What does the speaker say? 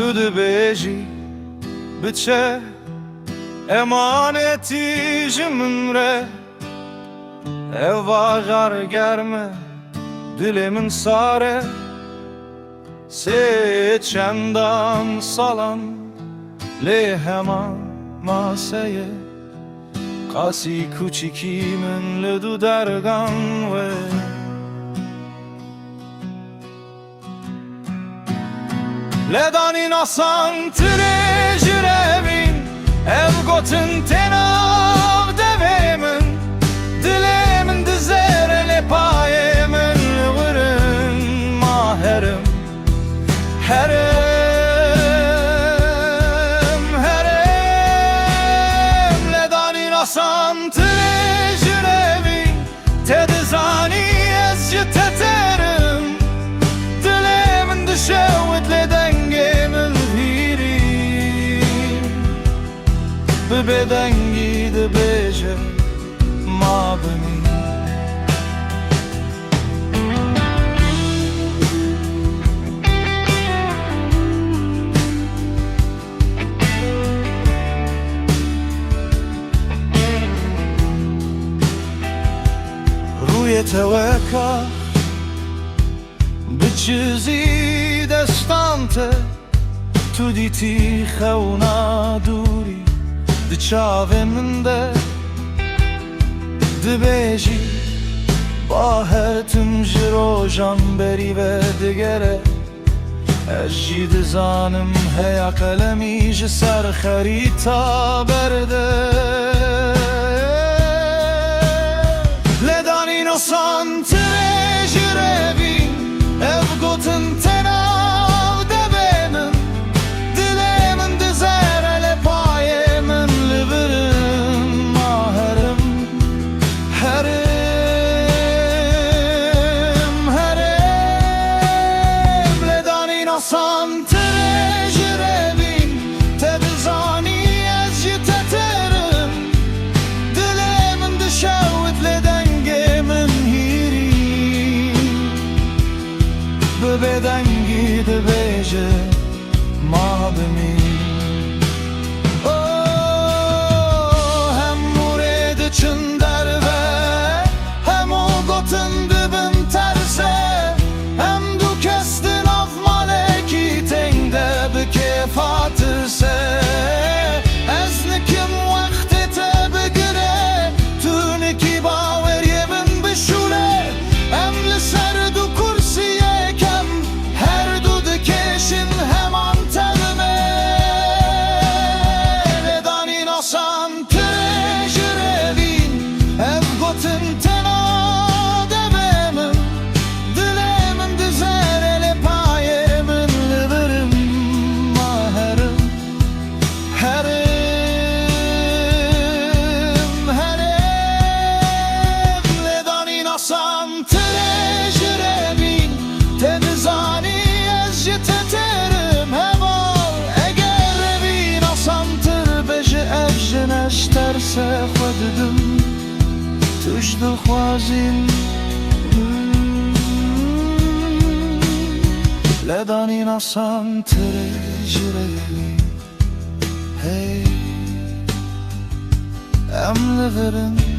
تو دبیجی بچه امانتی جمره اواغر گرمه دل من ساره سه چندان سالم لی همان ماسه قاسی کوچیکی من لدو درگان و لدانی ناسان تره جربین ev gotun tenav devemin dilemin dizerele payemin vırın maherim herem ledani nasan trecrevi tedizani ezci teterim dilemin dişevit ledengemin بدنگی دبیجه ما بمی روی توکا بچیزی دستانته تو دیتی خونا دوری دی چاوه من ده دبیجی با هر تم جروجان بری و دگره اجی دزانم هیا قلمی جسر خریتا برده لدانی نسان ترجره بین اف گوتن تناو دبینم دلمن دزره لپایمن لبرم ماهرم herem لدانی ناسان ترجره بین تبزانی از جتترم دلمن دشوت لدنگمن هیری ببدنگی دبیجه ما بمی فاتسه از نکم وقت تبگره تو نکی باوری من بشوره ام لسر دو کرسیه کم هر دو دکشن همان تلمه لدانی ناسان تجربین ام گوتن تنا دبمم دلمم دزره لپایه من لبرم ناسان ترجربین تبزانی از جتترم هوال اگر بی ناسان تر بجه افجنش ترسه خوددم توش دخوازین لدانی ناسان ترجربین hey ام لبرم